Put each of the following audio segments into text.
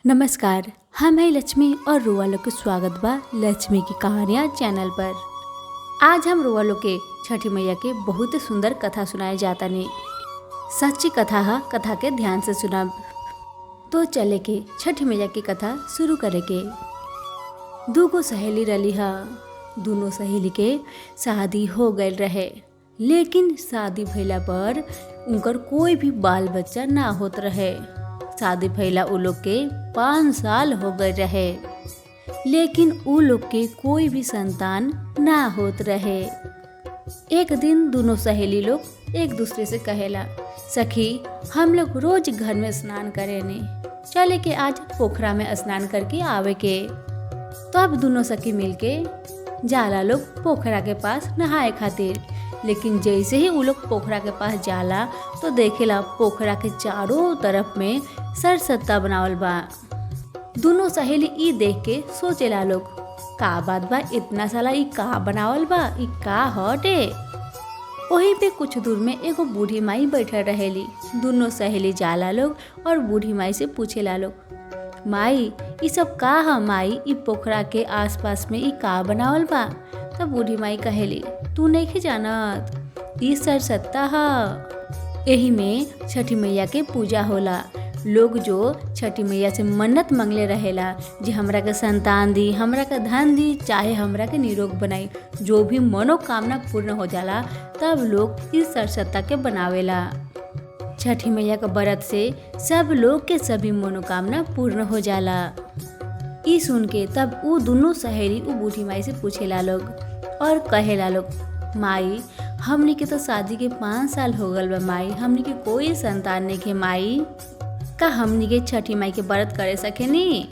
नमस्कार। हम हैं लक्ष्मी और रुआ लोग के स्वागत बा लक्ष्मी की कहानियाँ चैनल पर। आज हम रुआ लोग के छठी मैया के बहुत ही सुंदर कथा सुनाए जाता ने। सच्ची कथा है, कथा के ध्यान से सुना। तो चले के छठी मैया की कथा शुरू करे के। दूगो सहेली रली हा। दोनों सहेली के शादी हो गए रहे, लेकिन शादी भइला पर उनकर कोई भी बाल बच्चा ना होत रहे। शादी भइला उ लोग के 5 साल हो गए रहे, लेकिन उ लोग के कोई भी संतान ना होत रहे। एक दिन दोनों सहेली लोग एक दूसरे से कहेला, सखी हम लोग रोज घर में स्नान करेने, चले के आज पोखरा में स्नान करके आवे के। तब दोनों सखी मिलके जाला लोग पोखरा के पास नहाए खातिर। लेकिन जैसे ही उ लोग पोखरा के पास जाला तो देखेला पोखरा के चारों तरफ में सरसत्ता बनावल बा। दोनों सहेली ई देख के सोचेला लोग, का बात बा, इतना साला ई का बनावल बा, ई का हटे। वहीं पे कुछ दूर में एगो बूढ़ी माई बैठल रहेली। दोनों सहेली जाला लोग और बूढ़ी माई से पूछेला लोग, माई ई सब का है माई, ई पोखरा के आसपास में ई का बनावल बा। तब बूढ़ी माई कहेली, तू नहीं जानत, ई सरसत्ता है। यही में छठी मैया के पूजा होला। लोग जो छठी मैया से मन्नत मांगले रहेला, जे हमरा के संतान दी, हमरा के धन दी, चाहे हमरा के निरोग बनाई, जो भी मनोकामना पूर्ण हो जाला, तब लोग इस सरसत्ता के बनावेला। छठी मैया के व्रत से सब लोग के सभी मनोकामना पूर्ण हो जाला। ई सुन के तब उ दोनों सहेली उ बूढ़ी माई से पूछेला लोग और कहेला लोग, माई हमनी के तो शादी के 5 साल हो गल बा माई, हमनी के कोई संतान नहीं के माई, का हमनी के छठी माई के व्रत करे सकेनी।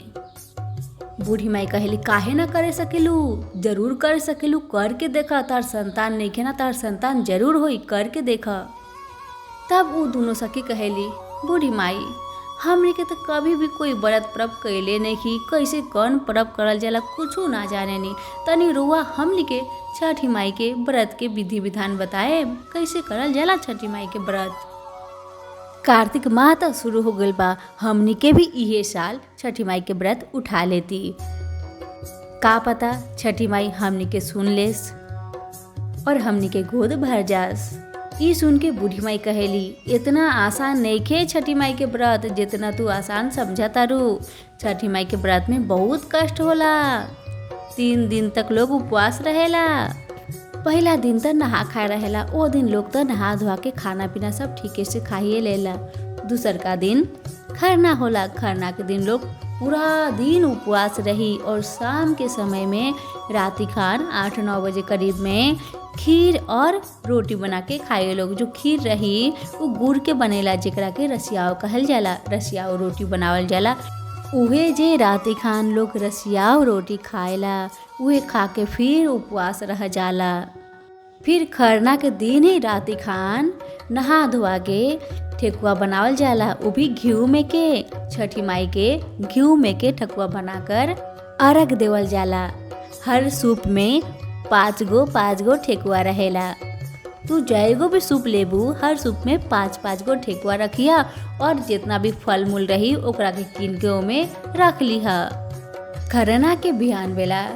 बूढ़ी माई कहेली, काहे ना करे सकेलू, जरूर कर सकेलू, करके देखा, तार संतान नहीं के ना, तार संतान जरूर होई, करके देखा। तब वो दोनों सखी कहेली, बूढ़ी माई हमनी के तो कभी भी कोई व्रत पर्व कैले नहीं की, कैसे कौन पर्व करल जाला कुछो ना जाने नी, तनी रुआ हमनी के छठी माई के व्रत के विधि विधान बताए, कैसे करल जाला छठी माई के व्रत। कार्तिक माह तो शुरू हो गल बा, हमनी के भी इहे साल छठी माई के व्रत उठा लेती। का पता छठी माई हमनी के सुन लेस और हमनी के गोद भर जास। ई सुन के बूढ़ी माई कहेली, इतना आसान नहीं खे छठी माई के व्रत, जितना तू आसान समझा तारू। छठी माई के व्रत में बहुत कष्ट होला। 3 दिन तक लोग उपवास रहेला। पहला दिन तो नहा खाए रहेला, वो दिन लोग तो नहा धोआ के खाना पीना सब ठीके से खाइए लेला। दूसर का दिन खरना होला। खरना के दिन लोग पूरा दिन उपवास रही और शाम के समय में राती खान 8-9 बजे करीब में खीर और रोटी बना के खाए लोग। जो खीर रही वो गुड़ के बनेला, जेकरा के रसियाव कहल जाला, रसियाव रोटी बनावल जाला। उहे जे राती खान लोग रसियाव रोटी खाएला, उहे खा के फिर उपवास रह जाला। फिर खरना के दिन ही राती खान नहा धोआ के ठेकुआ बनावल जाला, वो भी घिऊ में के। छठी माई के घिऊ में के ठकुआ बनाकर अर्घ देवल जाला। हर सूप में 5 गो ठेकुआ रहेला। तू जैगो भी सूप लेबू, हर सूप में 5-5 गो ठेकुआ रखिया और जितना भी फल मूल रही ओकरा के कीन के ओमे रख लिहा। खरना के बिहान बेला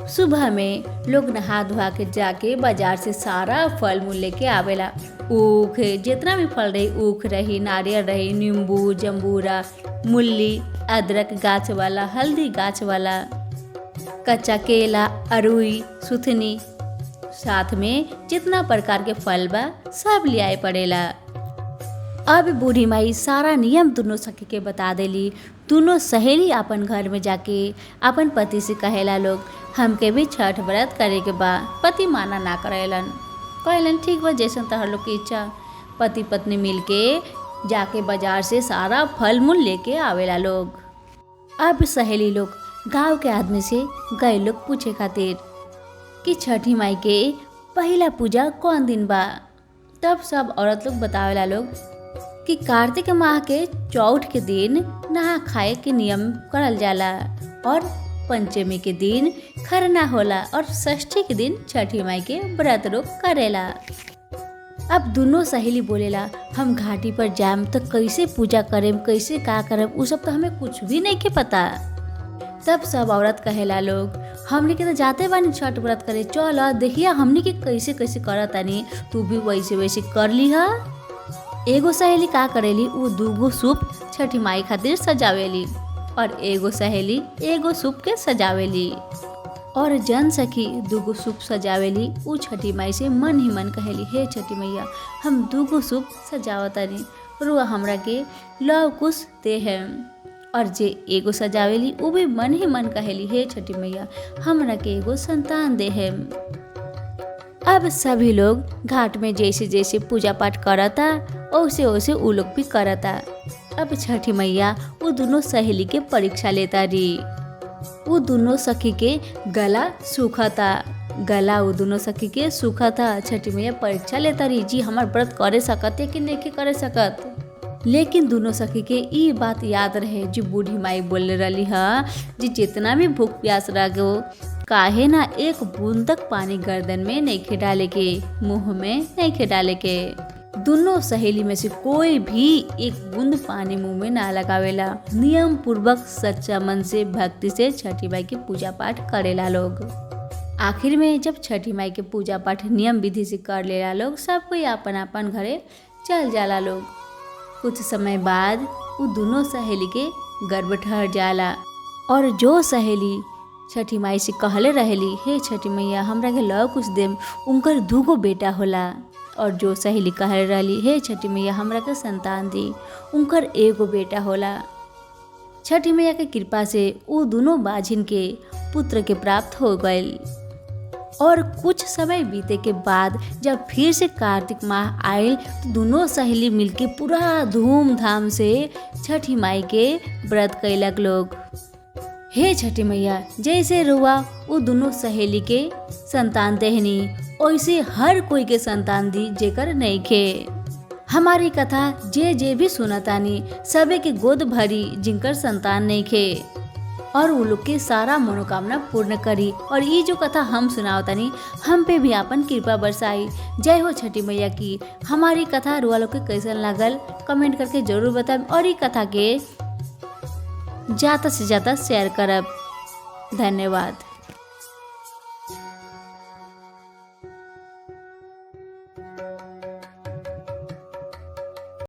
सुबह में लोग नहा धोआ के जाके बाजार से सारा फल मूल लेके आवेला। ऊख, जितना भी फल रही, ऊख रही, नारियल रही, नींबू, जम्बूरा, मूली, अदरक गाछ वाला, हल्दी गाछ वाला, कच्चा केला, अरुई, सुथनी, साथ में जितना प्रकार के फल बा सब लियाए पड़ेला। अब बूढ़ी माई सारा नियम दोनों सखी के बता देली। दोनों सहेली अपन घर में जाके अपन पति से कहेला लोग, हमके भी छठ व्रत करे के बा। पति माना ना करेलन, कहलन ठीक बा, जैसन तहर लोग की इच्छा। पति पत्नी मिलके जाके बाजार से सारा फल मूल लेके आवेला लोग। अब सहेली लोग गांव के आदमी से गए लोग पूछे खातिर कि छठी माई के पहला पूजा कौन दिन बा। तब सब औरत लोग बतावेला लोग कि कार्तिक माह के चौथ के दिन नहा खाए के नियम करल जाला और पंचमी के दिन खरना होला और षष्ठी के दिन छठी माई के व्रत लोग करेला। अब दोनों सहेली बोलेला हम घाटी पर जाम तो कैसे पूजा करेम, कैसे का करेम, उ सब तो हमें कुछ भी नहीं के पता। तब सब औरत कहेला लोग हमने के तो जाते बानी छठ व्रत करे, चल देखिया हमने के कैसे कैसे करत तानी, तू भी वैसे वैसे कर ली हा। एगो सहेली का करेली, उ दूगो सूप छठी माई खातिर सजावेली और एगो सहेली एगो सूप के सजावेली और जन सखी दूगो सूप सजावेली। उ छठी माई से मन ही मन कहेली हे छठी मैया हम दूगो सूप सजावतानी, रुआ हमरा के लव कुछ दे है। और जे एगो सजावेली उ भी मन ही मन कहेली हे छठी मैया हमरा के एगो संतान दे है। अब सभी लोग घाट में जैसे जैसे पूजा पाठ करता वैसे वैसे उ लोग भी करता। अब छठी मैया वो दोनों सहेली के परीक्षा लेता रही। वो दोनों सखी के गला सूखता, गला वो दोनों सखी के सूखता। छठी मैया परीक्षा लेता रही जी हमार व्रत करे सकत है कि नहीं करे सकत। लेकिन दोनों सखी के ई बात याद रहे जो बूढ़ी माई बोले रही है जी जितना भी भूख प्यास रहो काहे ना एक बूंद तक पानी गर्दन में नहीं खे डाले के, मुंह में नहीं खे डाले के। दोनों सहेली में से कोई भी एक बूंद पानी मुंह में ना लगावेला। नियम पूर्वक सच्चा मन से भक्ति से छठी माई के पूजा पाठ करेला लोग। आखिर में जब छठी माई के पूजा पाठ नियम विधि से कर लेला लोग, सब कोई अपन अपन घरे चल जाला लोग। कुछ समय बाद वो दोनों सहेली के गर्भ ठहर जाला और जो सहेली छठी माई से कहले रहेली हे छठी मैया हमरा के लव कुछ देम, उनकर दूगो बेटा होला। और जो सहेली कहले रहली हे छठी मैया हमरा के संतान दी, उनकर एगो बेटा होला। छठी मैया के कृपा से वो दोनों बाझिन के पुत्र के प्राप्त हो गए। और कुछ समय बीते के बाद जब फिर से कार्तिक माह आयल तो दोनों सहेली मिलके पूरा धूमधाम से छठी माई के व्रत कैलक लोग। हे छठी मैया जैसे रुआ वो दोनों सहेली के संतान देहनी वैसे हर कोई के संतान दी जेकर नहीं खे। हमारी कथा जे जे भी सुनतानी सबे के गोद भरी जिनकर संतान नहीं खे और वो लोग के सारा मनोकामना पूर्ण करी। और ये जो कथा हम सुनावतानी हम पे भी अपन कृपा बरसाई। जय हो छठी मैया की। हमारी कथा रुआ लोग के कैसन लागल कमेंट करके जरूर बताएं और ये कथा के ज़्यादा से ज़्यादा शेयर करब। धन्यवाद।